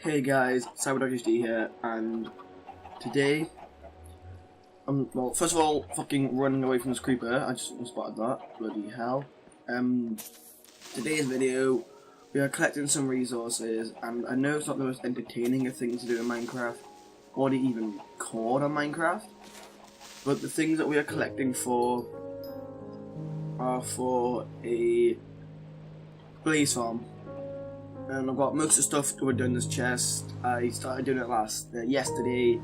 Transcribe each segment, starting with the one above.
Hey guys, CyberDogHD here, and today, well, first of all, fucking running away from this creeper. I just spotted that. Bloody hell. Today's video, we are collecting some resources, and I know it's not the most entertaining thing to do in Minecraft, or to even record on Minecraft, but the things that we are collecting for are for a blaze farm. And I've got most of the stuff that we're doing in this chest. I started doing it yesterday.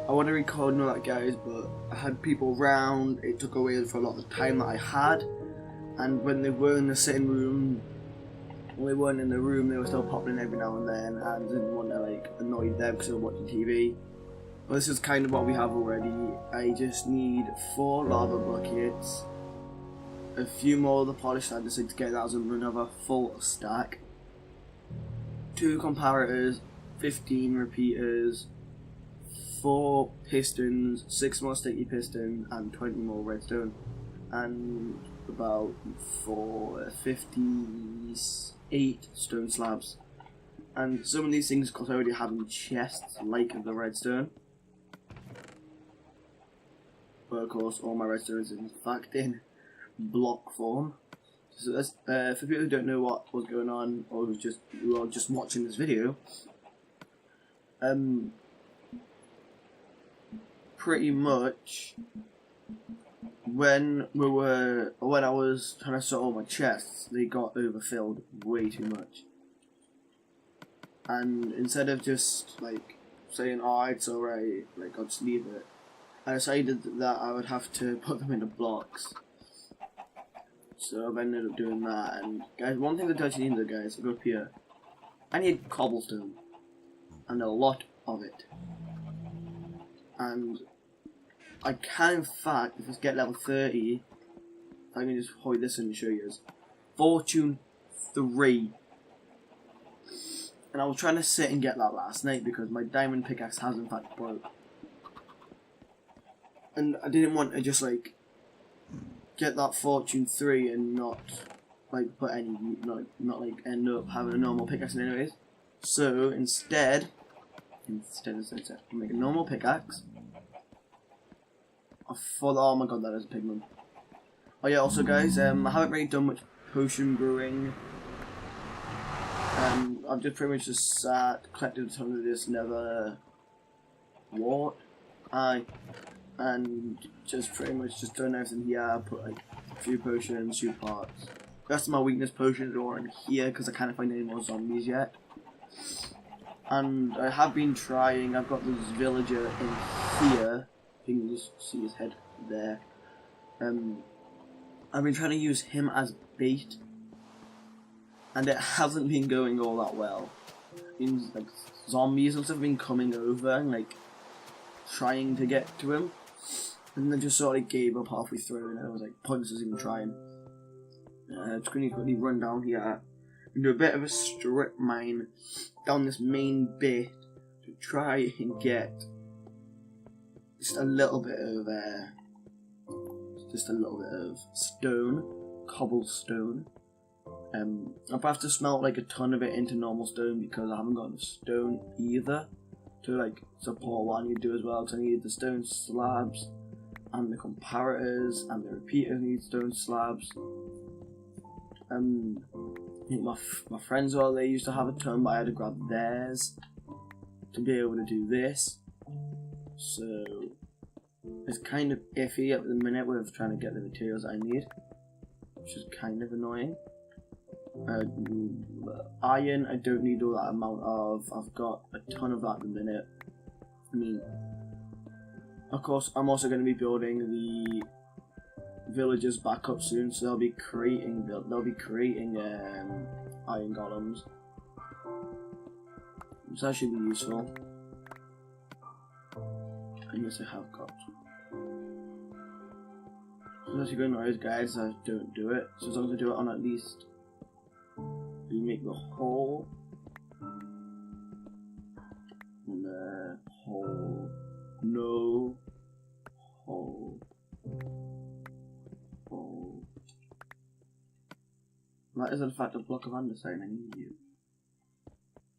I want to record and all that, guys, but I had people around. It took away for a lot of the time that I had. And when they were in the sitting room, when they weren't in the room, they were still popping in every now and then. And I didn't want to annoy them because they were watching TV. But this is kind of what we have already. I just need 4 lava buckets, a few more of the polished andesite to get that as another full stack. 2 comparators, 15 repeaters, 4 pistons, 6 more sticky pistons, and 20 more redstone, and about 58 stone slabs. And some of these things, of course, I already have in chests, like the redstone. But of course, all my redstone is in fact in block form. So that's, for people who don't know what was going on, or who are just watching this video, pretty much when I was trying to sort all my chests, they got overfilled way too much. And instead of just saying, "Oh, it's alright," I'll just leave it, I decided that I would have to put them into blocks. So I've ended up doing that, and guys, one thing that I actually need, guys, look up here. I need cobblestone, and a lot of it. And I can, in fact, if I get level 30, I can just hold this in and show you. Fortune 3. And I was trying to sit and get that last night because my diamond pickaxe has in fact broke. And I didn't want to just get that Fortune 3 and not put any not end up having a normal pickaxe anyways. So instead I'll make a normal pickaxe. Oh my god, that is a pigman. Oh yeah, also guys, I haven't really done much potion brewing. I've just pretty much just collected a ton of this nether wart. And just pretty much just done everything here. I put a few potions, 2 parts. The rest of my weakness potions are in here because I can't find any more zombies yet. And I have been trying. I've got this villager in here. You can just see his head there. I've been trying to use him as bait, and it hasn't been going all that well. Zombies and stuff have been coming over and trying to get to him. And then just sort of gave up halfway through, and I was like, pointless even trying. Just going to quickly run down here and do a bit of a strip mine down this main bit to try and get just a little bit of stone, cobblestone. I'll have to smelt a ton of it into normal stone because I haven't got enough stone either to support what I need to do as well. So I need the stone slabs, and the comparators and the repeaters need stone slabs. I think my friends they used to have a ton, but I had to grab theirs to be able to do this. So it's kind of iffy at the minute with trying to get the materials I need, which is kind of annoying. Iron, I don't need all that amount of. I've got a ton of that at the minute. Of course, I'm also going to be building the villagers back up soon, so they'll be creating iron golems. So that should be useful. And yes, I have got. So that's going on, guys. I don't do it. So as long as I do it on at least, we make the hole. And the hole. No. Hole. Hole. That is in fact a block of andesite. I need you.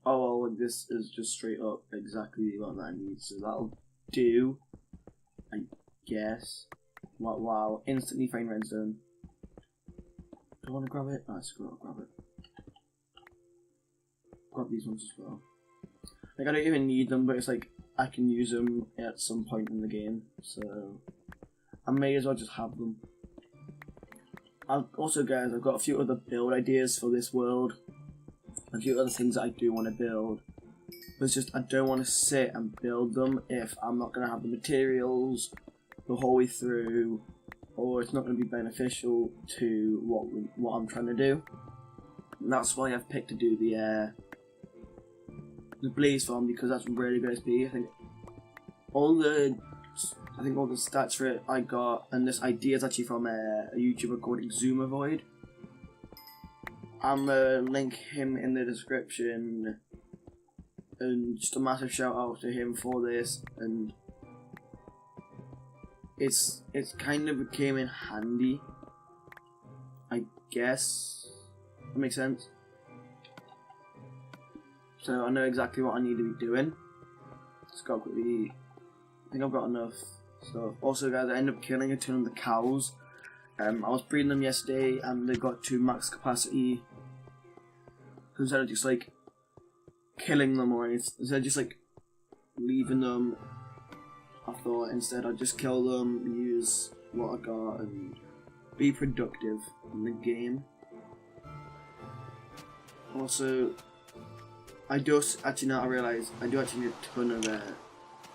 Oh well, this is just straight up exactly the amount that I need, so that'll do, I guess. Wow, instantly find redstone. Do I want to grab it? Oh, screw it, I'll grab it. Grab these ones as well. Like, I don't even need them, but it's like, I can use them at some point in the game, so I may as well just have them. Also, guys, I've got a few other build ideas for this world. A few other things that I do want to build. But it's just, I don't want to sit and build them if I'm not going to have the materials the whole way through, or it's not going to be beneficial to what I'm trying to do. And that's why I've picked to do the blaze farm, because that's really good XP. I think all the stats for it I got, and this idea is actually from a YouTuber called Exumavoid. I'm gonna link him in the description, and just a massive shout out to him for this. And it's kind of came in handy, I guess. That makes sense. So I know exactly what I need to be doing. Just got quickly. I think I've got enough stuff. Also, guys, I ended up killing a ton of the cows. I was breeding them yesterday, and they got to max capacity. So instead of just like killing them or anything, instead of just like leaving them, I thought instead I'd just kill them, use what I got, and be productive in the game. Also, I realise I do actually need a ton of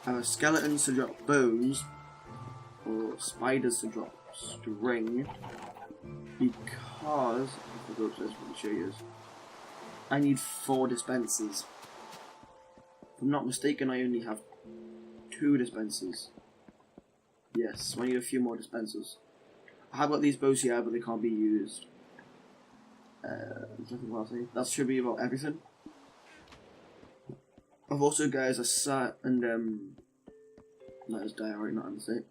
either skeletons to drop bones or spiders to drop string, because I forgot to show you. I need 4 dispensers. If I'm not mistaken, I only have 2 dispensers. Yes, so I need a few more dispensers. I have got these bows here, but they can't be used. That should be about everything. I've also, guys, I sat and that is diary, not a mistake.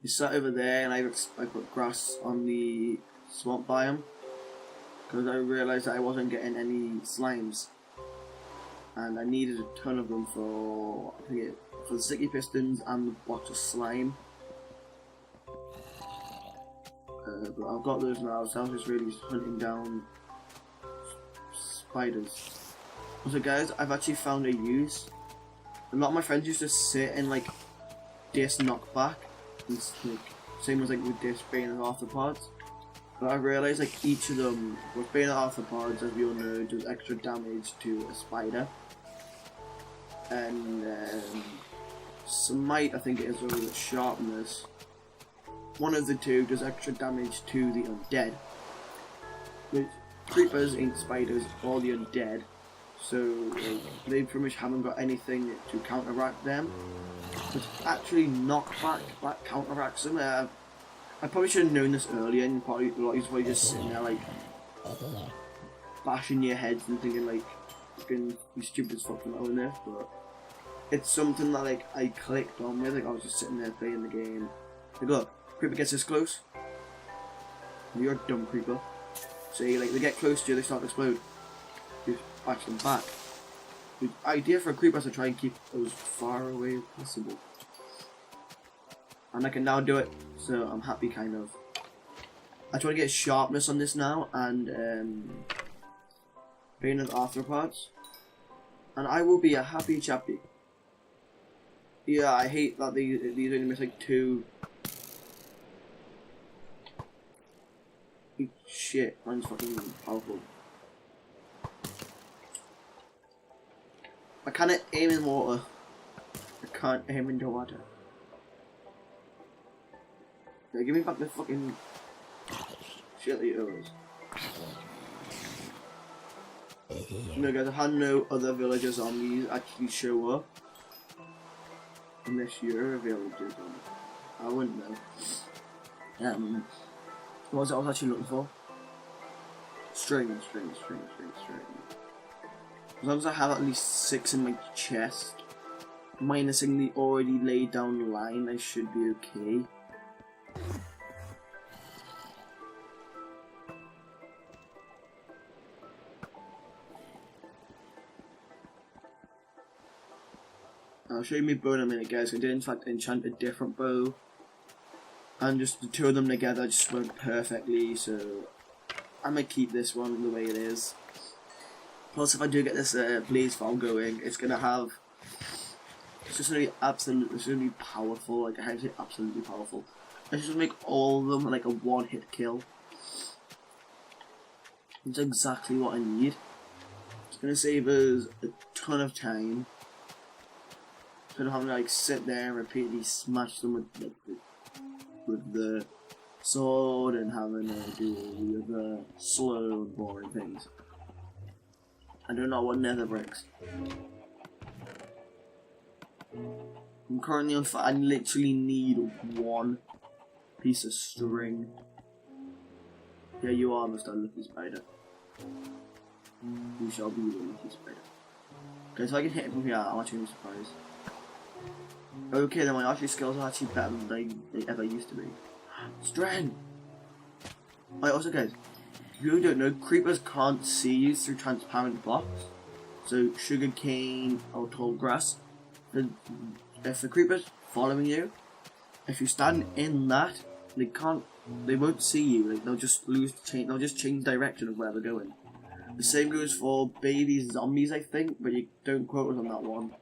I sat over there and I put grass on the swamp biome, because I realised that I wasn't getting any slimes, and I needed a ton of them for the sticky pistons and the box of slime. But I've got those now, so I'm just really hunting down spiders. Also, guys, I've actually found a use. A lot of my friends used to sit in like this knockback, and like same as like with this Bane and arthropods. But I realised like each of them, with Bane and arthropods, as we all know, does extra damage to a spider, and Smite, I think it is, with sharpness. One of the two does extra damage to the undead. With creepers ain't spiders or the undead, so they pretty much haven't got anything to counteract them. But actually knockback that counteracts them. I probably should have known this earlier, and probably a lot of you probably just sitting there like bashing your heads and thinking like, fucking you stupid as fuck for knowing this, but it's something that like I clicked on with. Like I was just sitting there playing the game. Like look, creeper gets this close. You're a dumb creeper. So like they get close to you, they start to explode. You bash them back. The idea for a creeper is to try and keep as far away as possible. And I can now do it, so I'm happy kind of. I try to get sharpness on this now, and Bane of arthropods, and I will be a happy chappy. Yeah, I hate that these only miss like 2. Shit, mine's fucking powerful. I can't aim in water. I can't aim into water. Yeah, give me back the fucking shit arrows. No, guys, I had no other villager zombies actually show up. Unless you're a villager zombie. I wouldn't know. What was it I was actually looking for? String. As long as I have at least 6 in my chest, minusing the already laid down line, I should be okay. I'll show you my bow in a minute, guys. I did in fact enchant a different bow, and just the two of them together just worked perfectly. So I'm gonna keep this one the way it is. Plus, if I do get this blaze farm going, it's gonna have. It's just gonna be absolutely. It's gonna be powerful. Like I have to say, absolutely powerful. I just make all of them like a one-hit kill. It's exactly what I need. It's gonna save us a ton of time. Instead of having to like sit there and repeatedly smash them with the sword and having to do all the other slow and boring things. I do not want nether bricks. I'm currently on fire. I literally need one piece of string. Yeah, you are Mr. Lucky Spider. You shall be the Lucky Spider. Okay, so I can hit it from here. I'm actually surprised. Okay, then my archery skills are actually better than they ever used to be. Strength! Right, also guys, if you don't know, creepers can't see you through transparent blocks. So sugarcane or tall grass. If the creeper's following you, if you stand in that, they won't see you. Like they'll just change direction of where they're going. The same goes for baby zombies, I think, but you don't quote us on that one.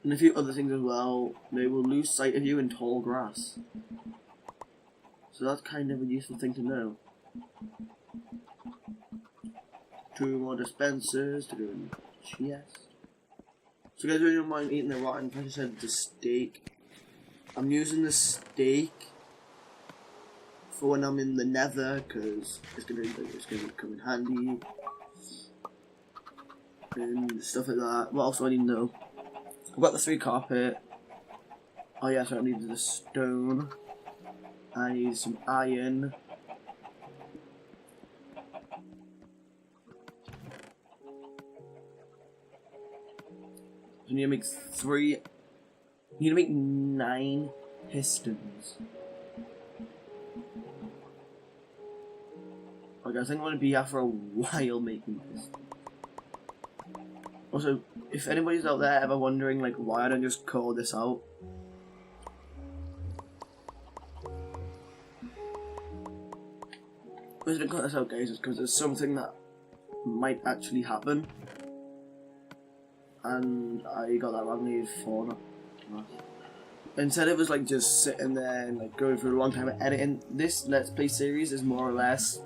And a few other things as well. They will lose sight of you in tall grass. So that's kind of a useful thing to know. 2 more dispensers to go in the chest. So guys, really don't mind eating the rotten fish. I said the steak. I'm using the steak for when I'm in the nether because it's gonna come in handy and stuff like that. What else do I need to know? I've got the 3 carpet. Oh yeah, so I need the stone. I need some iron. You need to make 3. You need to make 9 pistons. Okay, I think I'm going to be here for a while making this. Also, if anybody's out there ever wondering like why I don't just call this out, the reason I cut this out, guys, is because there's something that might actually happen, and I got that wrong. For instead of us like just sitting there and like going through a long time of editing, this Let's Play series is more or less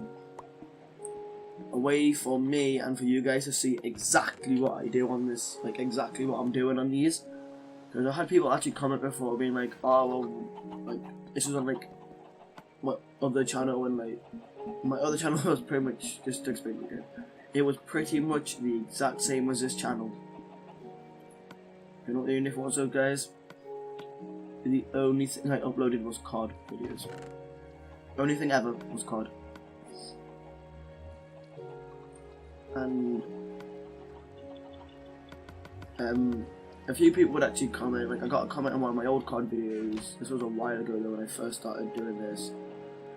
a way for me and for you guys to see exactly what I do on this, like exactly what I'm doing on these. Because I had people actually comment before being like, oh well, like this was on like my other channel, and like my other channel was pretty much, just to explain it again, it was pretty much the exact same as this channel. You know what the only difference was though, guys? The only thing I uploaded was COD videos. Only thing ever was COD. And a few people would actually comment, like I got a comment on one of my old COD videos. This was a while ago though when I first started doing this.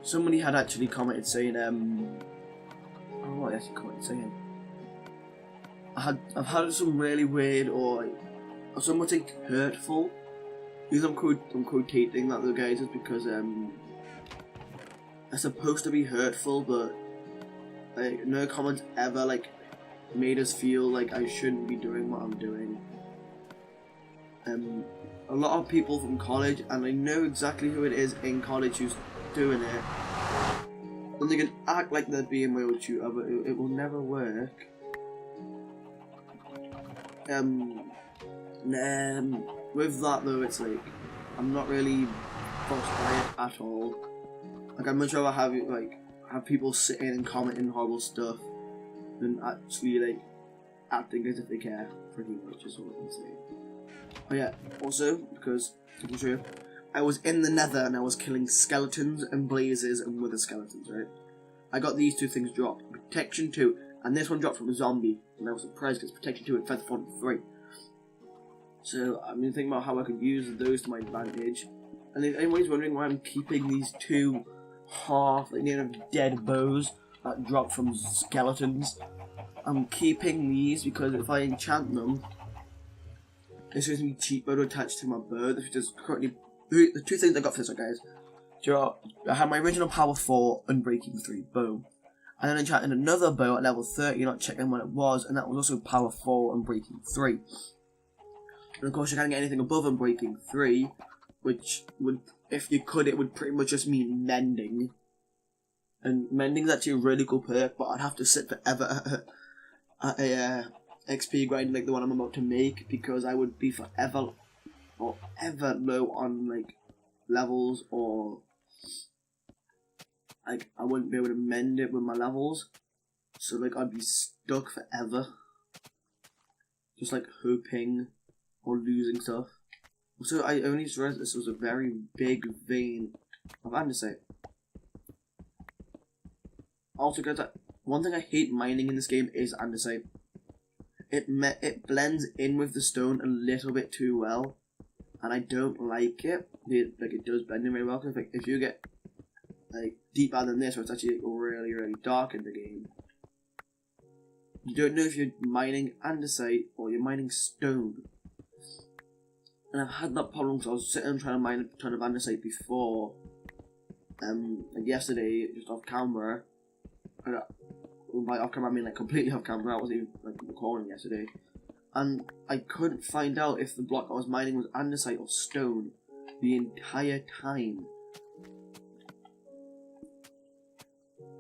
Somebody had actually commented saying, I don't know what they actually commented saying. I've had some really weird or some would say hurtful. Because I'm quotating that though, guys, is because it's supposed to be hurtful, but like no comments ever like made us feel like I shouldn't be doing what I'm doing. A lot of people from college, and I know exactly who it is in college who's doing it, and they can act like they're being my old tutor, but it will never work. With that though, it's like I'm not really fussed by it at all. Like I'd much rather have people sitting and commenting horrible stuff than actually like acting as if they care. Pretty much is all I can say. Oh yeah, also because I can show you, I was in the nether and I was killing skeletons and blazes and wither skeletons, right? I got these 2 things dropped, protection 2, and this one dropped from a zombie, and I was surprised because protection 2 and feather fall 3. So I'm gonna think about how I could use those to my advantage. And if anybody's wondering why I'm keeping these 2 half, like near dead bows that drop from skeletons, I'm keeping these because if I enchant them, This gives me cheat bow to attach to my bow, which is currently the two things I got for this one, guys. So I had my original power 4 unbreaking 3 bow. And then I enchanted another bow at level 30, not checking what it was, and that was also power 4 unbreaking 3. And of course you can't get anything above unbreaking 3, which would, if you could, it would pretty much just mean mending. And mending is actually a really cool perk, but I'd have to sit forever at a XP grind like the one I'm about to make, because I would be forever or ever low on like levels, or like I wouldn't be able to mend it with my levels, so like I'd be stuck forever, just like hoping or losing stuff. Also, I only just realized this was a very big vein of andesite. Also, guys, one thing I hate mining in this game is andesite. It blends in with the stone a little bit too well, and I don't like it. It does blend in very well. Cause if you get like deeper than this, where it's actually like, really, really dark in the game, you don't know if you're mining andesite or you're mining stone. And I've had that problem because I was sitting and trying to mine a ton of andesite before, like yesterday, just off camera. By off camera I mean like completely off camera. I wasn't even like recording yesterday, and I couldn't find out if the block I was mining was andesite or stone the entire time.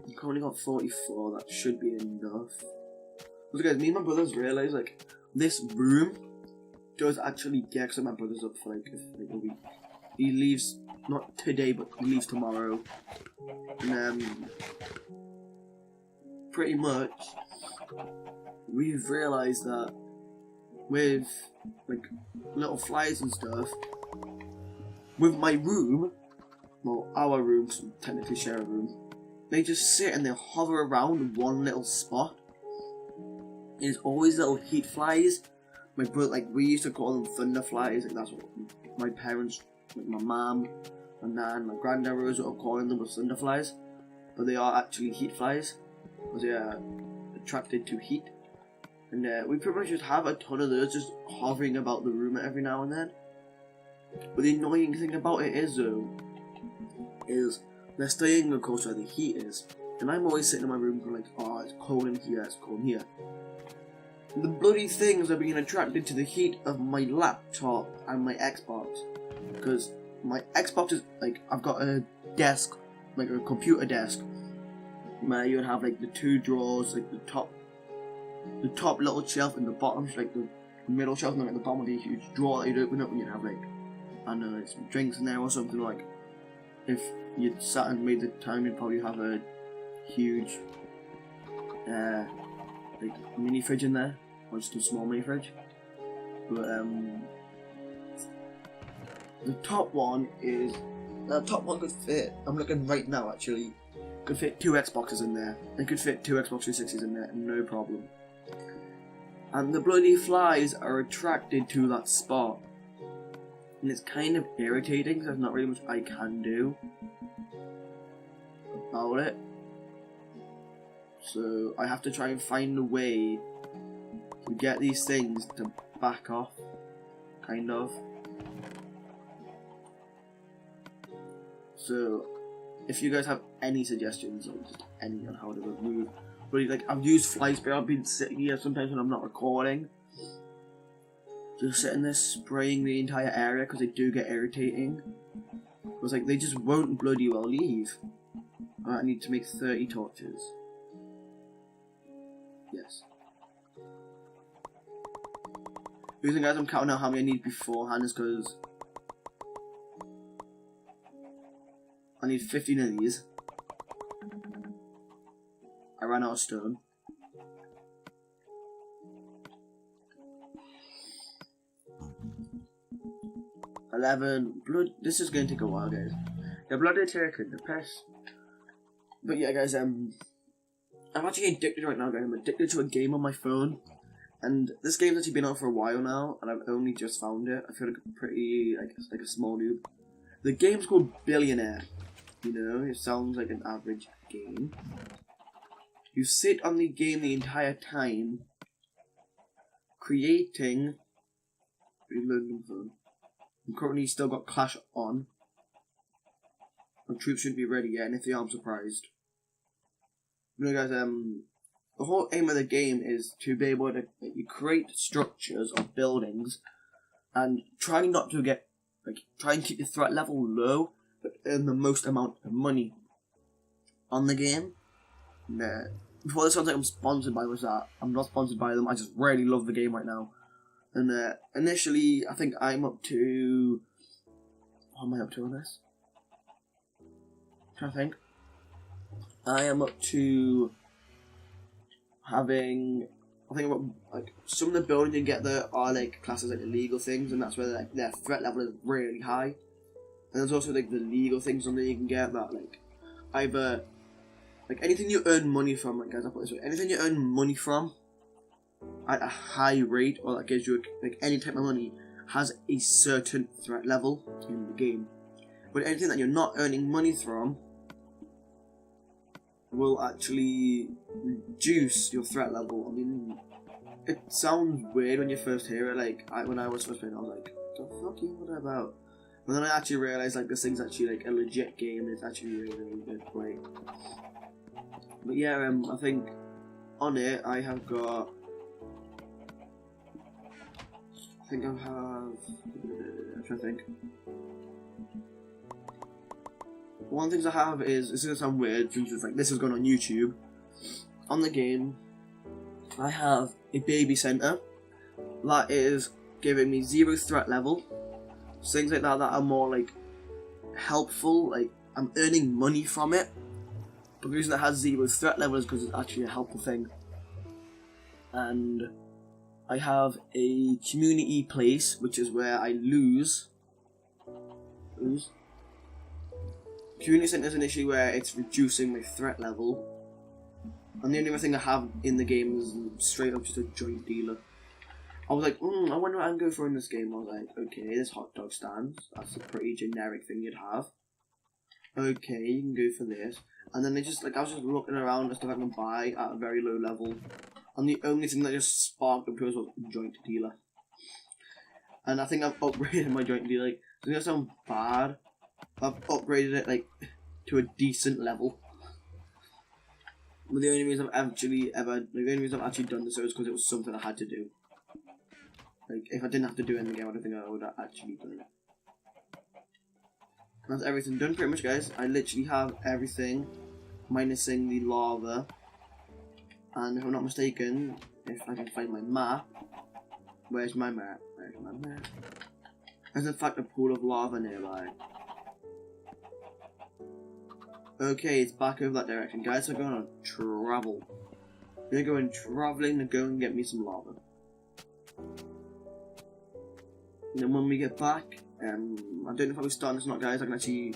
I've currently got 44. That should be enough. Because guys, me and my brothers realised like this room does actually get some of my brothers up for like a week. He leaves not today, but he leaves tomorrow, and pretty much we've realised that with like little flies and stuff, with my room, well our rooms technically share a room, they just sit and they hover around one little spot. There's always little heat flies. My brother, like we used to call them thunder flies, like that's what my parents, like my mum, my nan, my granddad were calling them was thunder flies, but they are actually heat flies. Because they are attracted to heat, and we pretty much just have a ton of those just hovering about the room every now and then. But the annoying thing about it is though, is they're staying of course where the heat is, and I'm always sitting in my room going like, oh it's cold in here, it's cold in here. And the bloody things are being attracted to the heat of my laptop and my Xbox, because my Xbox is like, I've got a desk, like a computer desk, where you would have like the two drawers, like the top little shelf and the bottom, like the middle shelf, and then at the bottom would be a huge drawer that you'd open up and you'd have like, I don't know, like some drinks in there or something. Like if you'd sat and made the time, you'd probably have a huge like mini fridge in there, or just a small mini fridge. But the top one could fit, I'm looking right now actually, could fit 2 Xboxes in there. They could fit 2 Xbox 360s in there, no problem. And the bloody flies are attracted to that spot. And it's kind of irritating because there's not really much I can do about it. So I have to try and find a way to get these things to back off, kind of. So if you guys have any suggestions or just any on how to remove, really, like I've used fly spray. I've been sitting here sometimes when I'm not recording, just sitting there spraying the entire area because they do get irritating. Because like they just won't bloody well leave. I need to make 30 torches. Yes. The reason guys I'm counting out how many I need beforehand is because I need 15 of these. I ran out of stone. Blood. This is going to take a while, guys. The blood is taken, the pest. But yeah, guys, I'm actually addicted right now, guys. I'm addicted to a game on my phone. And this game's actually been out for a while now, and I've only just found it. I feel like a pretty, like a small noob. The game's called Billionaire. You know, it sounds like an average game. You sit on the game the entire time, creating reloading the phone. I'm currently still got Clash on. My troops shouldn't be ready yet, and if they are, I'm surprised. You know, guys, the whole aim of the game is to be able to create structures of buildings and try not to get, try and keep the threat level low, but earn the most amount of money on the game. Before this sounds like I'm sponsored by that, I'm not sponsored by them, I just really love the game right now. And initially, I think I'm up to... What am I up to on this? I'm trying to think. I am up to having... I think about, some of the buildings you get there are classes illegal things, and that's where their threat level is really high. And there's also the legal things on there you can get that either anything you earn money from, guys, I'll put it this way, anything you earn money from at a high rate, or that gives you any type of money, has a certain threat level in the game. But anything that you're not earning money from will actually reduce your threat level. I mean, it sounds weird when you first hear it. When I was first playing, I was like, "The fuck are you what about?" But then I actually realized this thing's actually a legit game. It's actually really, really good to play. But yeah, I think on it I have got. I think I have. I'm trying to think. One of the things I have is, it's gonna sound weird since it's this is going on YouTube. On the game, I have a baby center that is giving me 0 threat level. Things like that are more helpful. I'm earning money from it. But the reason it has 0 threat level is because it's actually a helpful thing. And I have a community place, which is where I lose. Community center is an issue where it's reducing my threat level. And the only other thing I have in the game is straight up just a joint dealer. I was like, I wonder what I can go for in this game. I was like, okay, there's hot dog stands. That's a pretty generic thing you'd have. Okay, you can go for this. And then I was just looking around at stuff I can buy at a very low level. And the only thing that just sparked up to us was joint dealer. And I think I've upgraded my joint dealer. It's gonna sound bad. I've upgraded it to a decent level. But the only reason I've actually done this is because it was something I had to do. If I didn't have to do it in the game, I don't think I would have actually done it. That's everything done pretty much, guys. I literally have everything, minusing the lava. And if I'm not mistaken, if I can find my map, where's my map? There's in fact a pool of lava nearby. Okay, it's back over that direction. Guys, we're going on travel. We're going traveling to go and get me some lava. And then when we get back, I don't know if I'll be starting this or not, guys. I can actually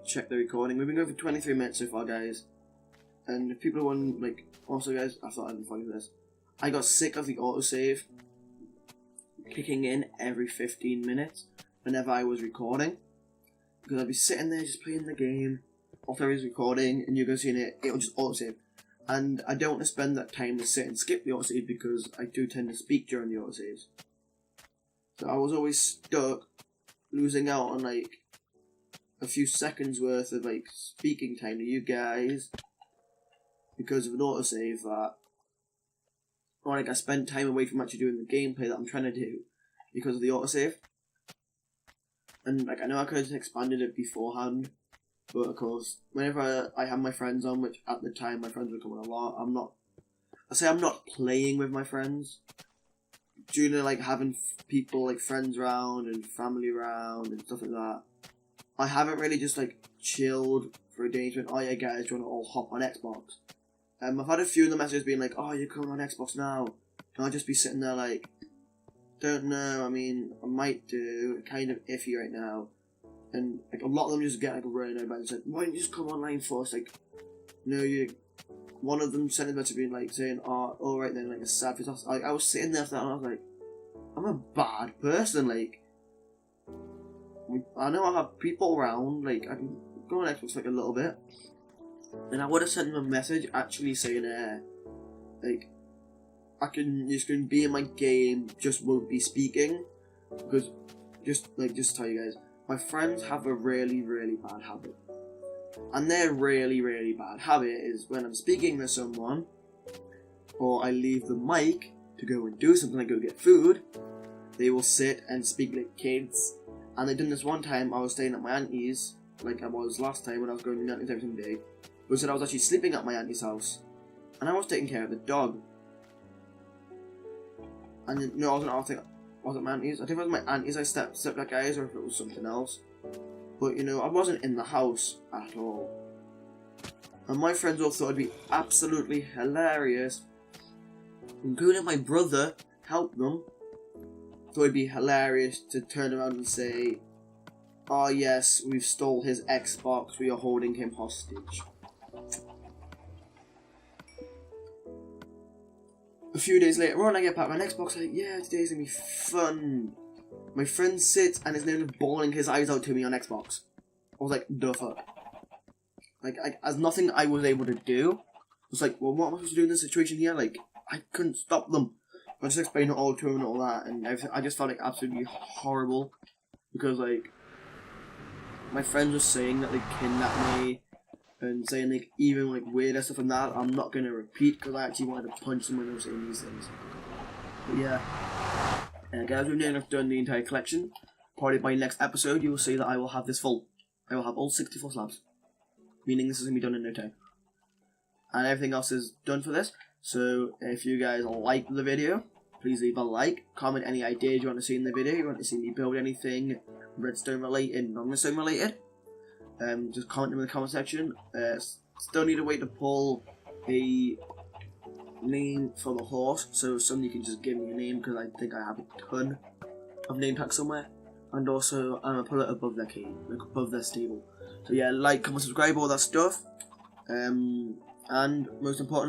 check the recording. We've been going for 23 minutes so far, guys. And if people want, also, guys, I thought I'd be funny with this. I got sick of the autosave kicking in every 15 minutes whenever I was recording. Because I'd be sitting there just playing the game, whilst I was recording, and you're going to see it, it'll just autosave. And I don't want to spend that time to sit and skip the autosave because I do tend to speak during the autosaves. So I was always stuck losing out on a few seconds worth of speaking time to you guys because of an autosave that, or I spent time away from actually doing the gameplay that I'm trying to do because of the autosave. And I know I could have expanded it beforehand, but of course, whenever I have my friends on, which at the time my friends were coming a lot, I'm not playing with my friends. Due to having people friends around and family around and stuff like that, I haven't really just chilled for a day and went, oh yeah guys, do you want to all hop on Xbox? I've had a few of the messages being oh, you're coming on Xbox now. And I'll just be sitting there don't know, I mean, I might do, kind of iffy right now. And a lot of them just get running over and said, why don't you just come online for us? One of them sent a message being saying, oh, alright then, a sad face. I was sitting there for that and I was like, I'm a bad person, I know I have people around, I can go on Xbox a little bit. And I would have sent them a message actually saying, I can just gonna be in my game, just won't be speaking, because just tell you guys, my friends have a really bad habit, and their really bad habit is when I'm speaking to someone, or I leave the mic to go and do something like go get food, they will sit and speak like kids. And they done this one time. I was staying at my auntie's, like I was last time when I was going to my auntie's every single day. But said I was actually sleeping at my auntie's house, and I was taking care of the dog. And no, I wasn't my auntie's. I think it was my auntie's I stepped that guys, or if it was something else. But you know, I wasn't in the house at all. And my friends all thought it'd be absolutely hilarious, including my brother helped them. Thought it'd be hilarious to turn around and say, "Oh yes, we've stole his Xbox, we are holding him hostage." A few days later on, I get back my Xbox, like, yeah, today's gonna be fun. My friend sits and is nearly bawling his eyes out to me on Xbox. I was like, the fuck? Like, as nothing I was able to do. I was like, well, what am I supposed to do in this situation here? Like, I couldn't stop them. I just explained it all to him and all that, and I just felt like absolutely horrible. Because, like, my friends were saying that they kidnapped me, and saying, like, even, like, weirder stuff and that, I'm not gonna repeat, because I actually wanted to punch someone who was saying these things. But yeah. Guys, we've nearly done the entire collection. Probably by next episode, you will see that I will have this full. I will have all 64 slabs. Meaning this is going to be done in no time. And everything else is done for this. So, if you guys like the video, please leave a like. Comment any ideas you want to see in the video. You want to see me build anything redstone related, non-redstone related. Just comment them in the comment section. Still need a way to pull a name for the horse, so somebody can just give me a name, because I think I have a ton of name tags somewhere. And also, I'm gonna put it above their cage, like above their stable. So yeah, like, comment, subscribe, all that stuff. And most importantly,